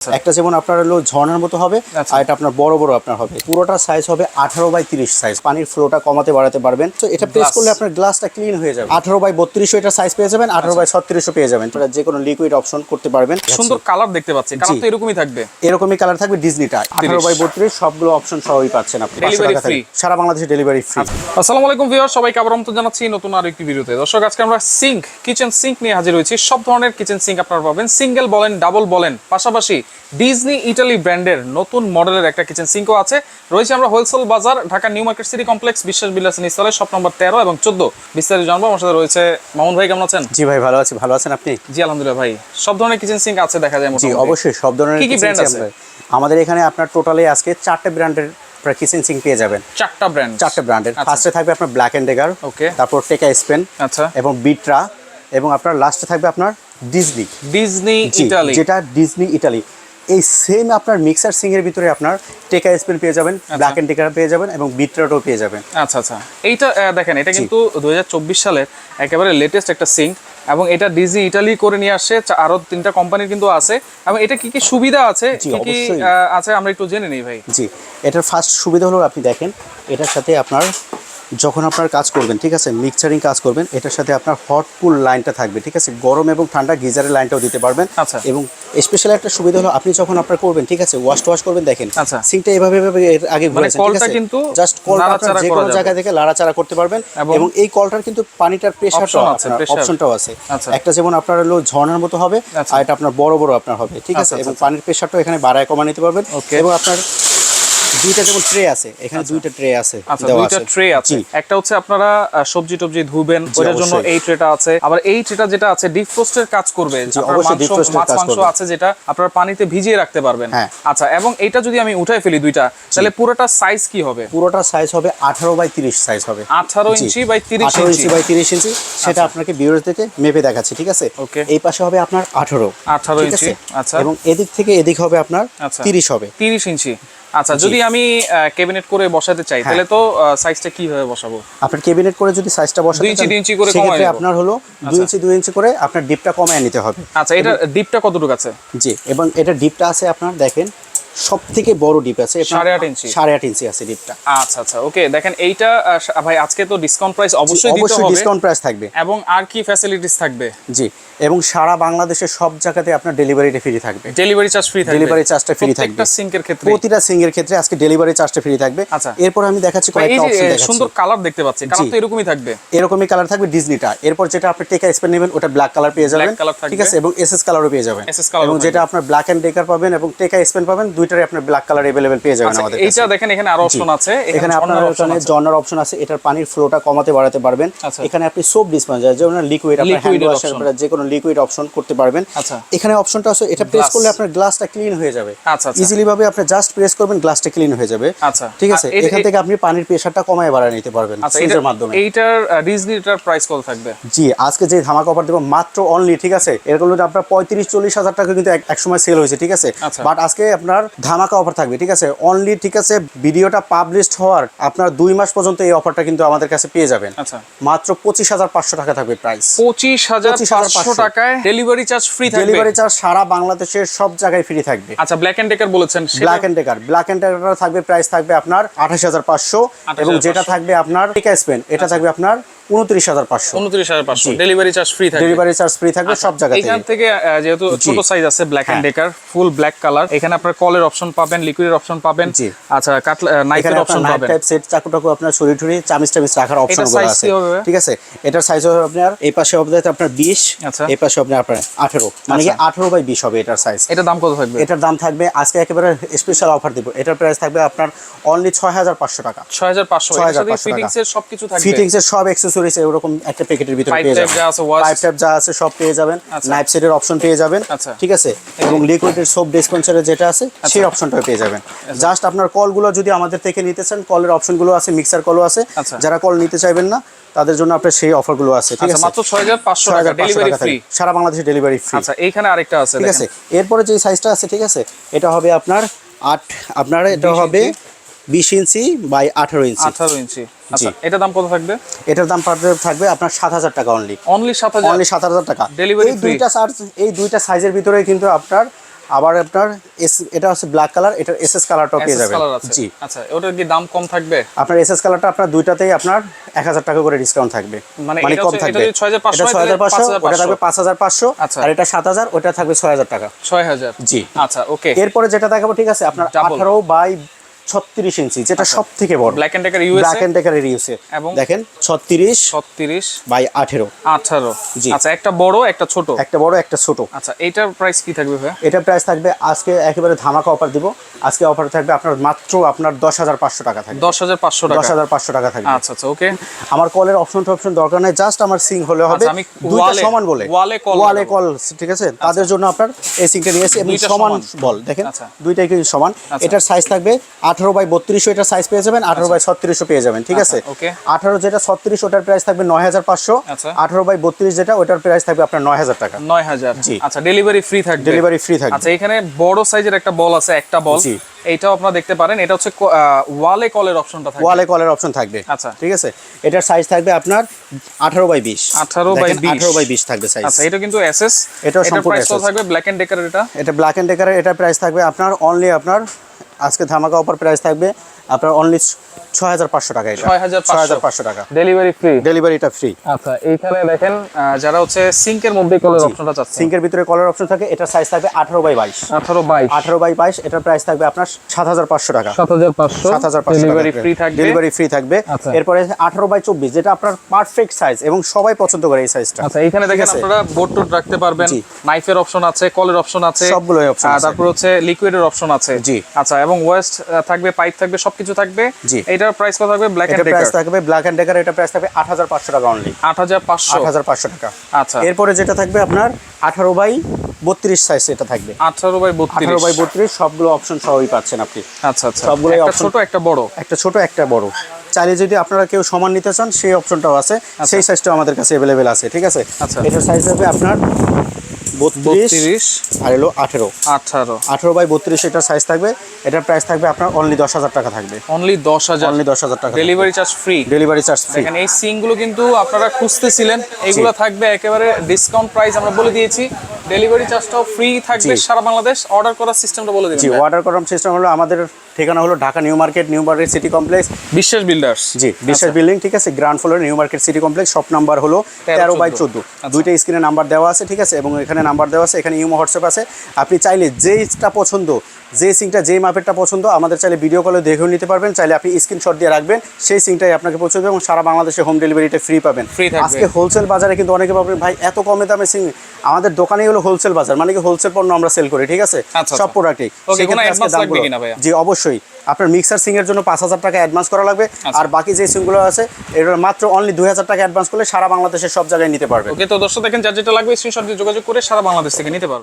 একটা যেমন আপনার হলো ঝর্ণার মতো হবে, আর এটা আপনার বড় বড় আপনার হবে। পুরোটা সাইজ হবে 18/30 সাইজ। পানির ফ্লোটা কমাতে বাড়াতে পারবেন। তো এটা প্রেস করলে আপনার গ্লাসটা ক্লিন হয়ে যাবে। 18/32 এটা সাইজ পেয়ে যাবেন, 18/36 পেয়ে যাবেন। এটা যে কোনো লিকুইড অপশন করতে পারবেন। সুন্দর কালার দেখতে পাচ্ছি, কালার তো এরকমই থাকবে। এরকমই কালার থাকবে ডিজনিটা। 18/32 সবগুলো অপশন সবই পাচ্ছেন আপনি। ডেলিভারি ফ্রি, সারা বাংলাদেশে ডেলিভারি ফ্রি। আসসালামু আলাইকুম ভিউয়ার, সবাইকে আবার আমন্ত্রণ জানাচ্ছি নতুন আরো একটি ভিডিওতে। দর্শক, আজকে আমরা সিঙ্ক, কিচেন সিঙ্ক নিয়ে হাজির হয়েছি। সব ধরনের কিচেন সিঙ্ক আপনারা পাবেন, সিঙ্গেল বলেন, ডাবল বলেন, পাশাপাশি ডিজনি ইটালি ব্র্যান্ডের নতুন মডেলের একটা কিচেন সিঙ্কও আছে। রয়েছে আমরা হোলসেল বাজার, Dhaka new market city complex, বিশ্বাস বিলাস নিচতলায়, শপ নম্বর 13 এবং 14। বিস্তারিত জানবো। আমার সাথে রয়েছে মামুন ভাই। কেমন আছেন? জি ভাই, ভালো আছি। ভালো আছেন আপনি? জি আলহামদুলিল্লাহ ভাই। সব ধরনের কিচেন সিঙ্ক আছে দেখা যায় মোটামুটি। জি অবশ্যই, সব ধরনের কি কি ব্র্যান্ড আছে আমাদের এখানে? আপনার টোটালি আজকে 4টা ব্র্যান্ডের কিচেন সিঙ্ক পেয়ে যাবেন। 4টা ব্র্যান্ডের। ফার্স্টে থাকবে আপনার ব্ল্যাক এন্ড ডেগার, ওকে, তারপর টেকা স্পেন, আচ্ছা, এবং বিট্রা, এবং আপনার লাস্টে থাকবে আপনার ডিজনি ইটালি, যেটা ডিজনি ইটালি। এই সেম আপনার মিক্সার সিঙ্কের ভিতরে আপনার টেকা স্পেন পেয়ে যাবেন, ব্ল্যাক এন্ড ডেগার পেয়ে যাবেন, এবং বিট্রাটাও পেয়ে যাবেন। আচ্ছা আচ্ছা, এইটা দেখেন, এটা কিন্তু 2024 সালের একেবারে লেটেস্ট একটা সিঙ্ক, এবং এটা ডিজনি ইটালি করে নিয়ে আসছে। আরো 3টা কোম্পানির কিন্তু আছে। এবং এটা কি কি সুবিধা আছে, কি কি আছে আমরা একটু জেনে নিই ভাই। জি, এটার ফার্স্ট সুবিধা হলো আপনি দেখেন, এটার সাথে আপনার যখন আপনার কাজ করবেন, ঠিক আছে, মিক্সারিং কাজ করবেন, এটার সাথে আপনার হট কুল লাইনটা থাকবে, ঠিক আছে, গরম এবং ঠান্ডা গিজারের লাইনটাও দিতে পারবেন। আচ্ছা, এবং স্পেশাল একটা সুবিধা হলো আপনি যখন আপনার করবেন, ঠিক আছে, ওয়াশ করবেন, দেখেন সিঙ্কটা এভাবে এর আগে ঘুরেছে, ঠিক আছে, কিন্তু জাস্ট কলটা যে কোনো জায়গা থেকে লাড়াচাড়া করতে পারবেন। এবং এই কলটার কিন্তু পানিটার প্রেসারটাও আছে, অপশনটাও আছে। একটা যেমন আপনার হলো ঝর্ণার মতো হবে, আর এটা আপনার বড় বড় আপনার হবে, ঠিক আছে, এবং পানির প্রেসারটাও এখানে বাড়ায় কমা নিতে পারবেন। এবং আপনার দুইটা যেমন ট্রে আছে, এখানে দুইটা ট্রে আছে। আচ্ছা, দুইটা ট্রে আছে। একটা হচ্ছে আপনারা সবজি টবজি ধুবেন, ওটার জন্য এই ট্রেটা আছে। আবার এই ট্রেটা যেটা আছে ডিফ্রস্টের কাজ করবে, মাংস আছে যেটা আপনারা পানিতে ভিজিয়ে রাখতে পারবেন। আচ্ছা, এবং এটা যদি আমি উঠাই ফেলি দুইটা, তাহলে পুরোটা সাইজ কি হবে? পুরোটা সাইজ হবে 18/30 সাইজ হবে। 18 ইঞ্চি বাই 30 ইঞ্চি। সেটা আপনাকে ভিউয়ার্স থেকে মেপে দেখাচ্ছি, ঠিক আছে। এই পাশে হবে আপনার 18 ইঞ্চি। আচ্ছা, এবং এদিক থেকে এদিক হবে আপনার 30 হবে, 30 ইঞ্চি। আচ্ছা, যদি আমি ক্যাবিনেট করে বসাতে চাই, তাহলে তো সাইজটা কিভাবে বসাবো? আপনার ক্যাবিনেট করে যদি সাইজটা বসাতে চান, 2 ইঞ্চি করে সেক্ষেত্রে আপনার হলো 2 ইঞ্চি করে আপনার ডিপটা কমায় নিতে হবে। আচ্ছা, এটা ডিপটা কতটুকু আছে? জি, এবং এটা ডিপটা আছে আপনার দেখেন, সব থেকে বড় ডিপ আছে 8.5 ইঞ্চি। 8.5 ইঞ্চি আছে ডিপটা। আচ্ছা আচ্ছা, ওকে। দেখেন এইটা ভাই, আজকে তো ডিসকাউন্ট প্রাইস অবশ্যই দিতে হবে। ডিসকাউন্ট প্রাইস থাকবে। এবং আর কি ফ্যাসিলিটিস থাকবে? জি, এবং সারা বাংলাদেশের সব জায়গাতে আপনার ডেলিভারিটা ফ্রি থাকবে। ডেলিভারি চার্জ ফ্রি থাকবে। ডেলিভারি চার্জটা ফ্রি থাকবে প্রত্যেকটা সিঙ্কের ক্ষেত্রে, প্রতিটা সিঙ্কের ক্ষেত্রে আজকে ডেলিভারি চার্জটা ফ্রি থাকবে। আচ্ছা, এরপর আমি দেখাচ্ছি কয়েকটা অপশন দেখাচ্ছি। সুন্দর কালার দেখতে পাচ্ছি, কালার তো এরকমই থাকবে। এরকমই কালার থাকবে ডিজনিটা। এরপর যেটা আপনি টেকা স্পেন নেবেন, ওটা ব্ল্যাক কালার পেয়ে যাবেন, ঠিক আছে, এবং এসএস কালারও পেয়ে যাবেন। এবং যেটা আপনার ব্ল্যাক এন্ড ডেকার পাবেন এবং টেকা স্পেন পাবেন, দুইটারই আপনার ব্ল্যাক কালার अवेलेबल পেয়ে যাবেন আমাদের কাছে। এইটা দেখেন, এখানে আরো অপশন আছে। এখানে আপনার জর্নার অপশন আছে, এটার পানির ফ্লোটা কমাতে বাড়াতে পারবেন। এখানে আপনি সোপ ডিসপেন্সার, যেমন লিকুইড, আপনার হ্যান্ড ওয়াশের পরে যে কোনো লিকুইড অপশন করতে পারবেন। এখানে অপশনটা আছে, এটা প্রেস করলে আপনার গ্লাসটা ক্লিন হয়ে যাবে। ইজিলি ভাবে আপনি জাস্ট প্রেস করবেন, গ্লাসটা ক্লিন হয়ে যাবে। ঠিক আছে, এখান থেকে আপনি পানির প্রেসারটা কমায় বাড়ায় নিতে পারবেন সুইচের মাধ্যমে। এইটার ডিজনিটার প্রাইস কত থাকবে? জি, আজকে যে ধামাকা অফার দেব মাত্র অনলি, ঠিক আছে, এরকম আপনার 35-40 হাজার টাকা কিন্তু এক সময় সেল হয়েছে, ঠিক আছে, বাট আজকে আপনার ধামাকা অফার থাকবে, ঠিক আছে, অনলি, ঠিক আছে, ভিডিওটা পাবলিশড হওয়ার আপনার 2 মাস পর্যন্ত এই অফারটা কিন্তু আমাদের কাছে পেয়ে যাবেন। মাত্র 25,500 টাকা থাকবে প্রাইস। 25,500 টাকায় ডেলিভারি চার্জ ফ্রি থাকবে। ডেলিভারি চার্জ সারা বাংলাদেশের সব জায়গায় ফ্রি থাকবে। আচ্ছা, ব্ল্যাক এন্ড ডেকার বলেছেন, ব্ল্যাক এন্ড ডেকার থাকবে, প্রাইস থাকবে আপনার 28,500, এবং যেটা থাকবে আপনার টেকা স্পেন, এটা থাকবে আপনার 29,500। ডেলিভারি চার্জ ফ্রি থাকবে। ডেলিভারি চার্জ ফ্রি থাকবে সব জায়গায়। এখান থেকে যেহেতু ছোট সাইজ আছে, Black and Decker full black colour, এখানে আপনার কলের অপশন পাবেন, লিকুইডের অপশন পাবেন। আচ্ছা, নাইফের অপশন পাবেন, টাইপ সেট, চাকু আপনার ছুরি চামিচ রাখার অপশনগুলো আছে, ঠিক আছে। এটার সাইজ হবে আপনার এই পাশে হবে আপনার 20, এই পাশে হবে আপনার 18, মানে কি 18/20 হবে এটার সাইজ। এটার দাম কত থাকবে? এটার দাম থাকবে আজকে একেবারে স্পেশাল অফার দিব, এটার প্রাইস থাকবে আপনার অনলি 6,500 টাকা। 6,500 ফিটিংস এর সবকিছু থাকবে, ফিটিংস এর সব অ্যাকসেসরিজ এরকম একটা প্যাকেটের ভিতরে পেয়ে যাবেন। পাইপ ট্যাপ যা আছে সব পেয়ে যাবেন, নাইফ সেটের অপশন পেয়ে যাবেন, ঠিক আছে, এবং লিকুইডের সোপ ডিসপেন্সারের যেটা আছে সেই অপশনটাও পেয়ে যাবেন। জাস্ট আপনার কলগুলো যদি আমাদের থেকে নিতে চান, কলের অপশনগুলো আছে, মিক্সার কলও আছে। যারা কল নিতে চাইবেন না তাদের জন্য আপনার সেই অফারগুলো আছে, ঠিক আছে, মাত্র 6,500 টাকা ডেলিভারি ফ্রি, সারা বাংলাদেশে ডেলিভারি ফ্রি। আচ্ছা, এইখানে আরেকটা আছে, ঠিক আছে। এরপরে যে সাইজটা আছে, ঠিক আছে, এটা হবে আপনার এটা হবে 20 ইঞ্চি বাই 18 ইঞ্চি। 18 ইঞ্চি। আচ্ছা, এটার দাম কত থাকবে? এটার দাম থাকবে আপনার 7,000 টাকা অনলি। অনলি 7,000 টাকা ডেলিভারি। এই দুইটা সাইজের ভিতরে কিন্তু আপনার আবার আপনার এটা হচ্ছে ব্ল্যাক কালার, এটার এসএস কালারটাও পেয়ে যাবেন। জি আচ্ছা, ওটার কি দাম কম থাকবে? আপনার এসএস কালারটা আপনার দুইটাতেই আপনার 1000 টাকা করে ডিসকাউন্ট থাকবে, মানে কম থাকবে। এটা 6500, ওটা থাকবে 5500, আর এটা 7000, ওটা থাকবে 6000 টাকা। 6000। জি আচ্ছা, ওকে। এরপরে যেটা দেখাবো, ঠিক আছে, আপনার 18 বাই 36 ইঞ্চি, যেটা সব থেকে বড়, Black and Decker USA, Black and Decker USA. দেখেন 36 বাই 18। জি। আচ্ছা, একটা বড় একটা ছোট, একটা বড় একটা ছোট। আচ্ছা, এইটার প্রাইস কি থাকবে ভাই? এটার প্রাইস থাকবে আজকে একেবারে ধামাকা অফার দিব। আজকে অফার থাকবে আপনার মাত্র আপনার 10500 টাকা থাকবে। 10500 টাকা, 10500 টাকা থাকবে। আচ্ছা আচ্ছা, ওকে। আমার কলের অপশন দরকার নাই, জাস্ট আমার সিং হলে হবে। আমি দুইটা সমান বলে ওয়ালে কল, ঠিক আছে, তাদের জন্য আপনার এই সিংটা নিয়েছে এবং সমান বল। দেখেন দুইটাই কিন্তু সমান। এটার সাইজ থাকবে 18 বাই 32, এটার সাইজ পেয়ে যাবেন। 18 বাই 36 পেয়ে যাবেন, ঠিক আছে। 18 যেটা 36, ওটার প্রাইস থাকবে 9500। 18 বাই 32 যেটা, ওটার প্রাইস থাকবে আপনার 9000 টাকা। 9000। জি। আচ্ছা, ডেলিভারি ফ্রি থাকবে? ডেলিভারি ফ্রি থাকবে। আচ্ছা, এখানে বড় সাইজের একটা বল আছে, একটা বল, এইটাও আপনারা দেখতে পারেন। এটা হচ্ছে ওয়ালে কলের অপশনটা থাকবে, ওয়ালে কলের অপশন থাকবে। আচ্ছা, ঠিক আছে। এটার সাইজ থাকবে আপনার 18 বাই 20। 18 বাই 20 থাকবে সাইজ। আচ্ছা, এটা কিন্তু এসএস, এটাও সম্পূর্ণ প্রাইস থাকবে ব্ল্যাক এন্ড ডেকার। এটা ব্ল্যাক এন্ড ডেকারের, এটা প্রাইস থাকবে আপনার অনলি আপনার আজকে ধামাকা অফার প্রাইস থাকবে আপনার অনলি 6500 টাকা। এটা 6500 টাকা, ডেলিভারি ফ্রি, ডেলিভারিটা ফ্রি। আচ্ছা, এইখানে দেখেন যারা হচ্ছে সিঙ্কের মধ্যে কলের অপশনটা চাচ্ছে, সিঙ্কের ভিতরে কলের অপশন থাকে, এটা সাইজ থাকবে 18 বাই 22। 18 বাই 22, এটার প্রাইস থাকবে আপনার 7500 টাকা। 7500, ডেলিভারি ফ্রি থাকবে, ডেলিভারি ফ্রি থাকবে। এরপরে 18 বাই 24, যেটা আপনার পারফেক্ট সাইজ এবং সবাই পছন্দ করে এই সাইজটা। আচ্ছা, এইখানে দেখেন আপনারা বোর্ড টোড রাখতে পারবেন, নাইফের অপশন আছে, কলের অপশন আছে, সবগুলোই অপশন আছে। তারপর হচ্ছে লিকুইডের অপশন আছে। জি। আচ্ছা, এবং ওয়েস্ট থাকবে, পাইপ থাকবে, সবকিছু থাকবে। জি। এটার প্রাইস কত থাকবে? ব্ল্যাক এন্ড ডেকার প্রাইস থাকবে ব্ল্যাক এন্ড ডেকার, এটা প্রাইস থাকবে 8500 টাকা অনলি। 8500 টাকা। আচ্ছা, এরপরে যেটা থাকবে আপনার 18 বাই 32 সাইজ, এটা থাকবে 18 বাই 32, সবগুলো অপশন সবই পাচ্ছেন আপনি। আচ্ছা আচ্ছা, সবগুলো একটা ছোট একটা বড়, একটা ছোট একটা বড়। চাইলে যদি আপনারা কেউ সমান নিতে চান, সেই অপশনটাও আছে, সেই সাইজটাও আমাদের কাছে अवेलेबल আছে, ঠিক আছে। এটার সাইজ হবে আপনার 32 আর হলো 18 বাই 32, এটার সাইজ থাকবে। এটার প্রাইস থাকবে আপনার অনলি 10000 টাকা থাকবে। অনলি 10000 টাকা, delivery charge free. Delivery charge free. দেখেন এই সিংগুলো কিন্তু আপনারা খুঁজতেছিলেন, এইগুলো থাকবে একেবারে ডিসকাউন্ট প্রাইস আমরা বলে দিয়েছি। ডেলিভারি চার্জটাও ফ্রি থাকবে সারা বাংলাদেশ। অর্ডার করার সিস্টেমটা বলে দিবেন। জি, অর্ডার করার সিস্টেম হলো আমাদের ঠিকানা হলো Dhaka new market city complex, বিশ্বাস বিল্ডার্স। জি, বিশ্বাস বিল্ডিং, ঠিক আছে, গ্রাউন্ড ফ্লোরে new market city complex, shop number হলো 13 বাই 14। দুইটা স্ক্রিনে নাম্বার দেওয়া আছে, ঠিক আছে, এবং এখানে নাম্বার দেওয়া আছে, এখানে ইমো হোয়াটসঅ্যাপ আছে। আপনি চাইলে যেইটা পছন্দ, যে সিংটা যেই মাপেরটা পছন্দ, আমাদের চাইলে ভিডিও কলে দেখেও নিতে পারবেন। চাইলে আপনি স্ক্রিনশট দিয়ে রাখবেন, সেই সিংটাই আপনাকে পৌঁছে দেবে এবং সারা বাংলাদেশে হোম ডেলিভারিটা ফ্রি পাবেন। আজকে হোলসেল বাজারে কিন্তু অনেকে ভাববেন ভাই এত কমে দামে সিং, আমাদের দোকানেই হলো হোলসেল বাজার, মানে কি হোলসেল পণ্য আমরা সেল করি, ঠিক আছে, সব প্রোডাক্টই। জি, অবশ্যই। আপনার মিক্সার সিং এর জন্য 5000 টাকা অ্যাডভান্স করা লাগবে, আর বাকি যে সিংগুলো আছে এটা মাত্র অনলি 2000 টাকা অ্যাডভান্স করলে সারা বাংলাদেশের সব জায়গায় নিতে পারবে। ওকে, তো দর্শক দেখেন, যার যেটা লাগবে স্ক্রিনশট দিয়ে যোগাযোগ করে সারা বাংলাদেশ থেকে নিতে পারবে।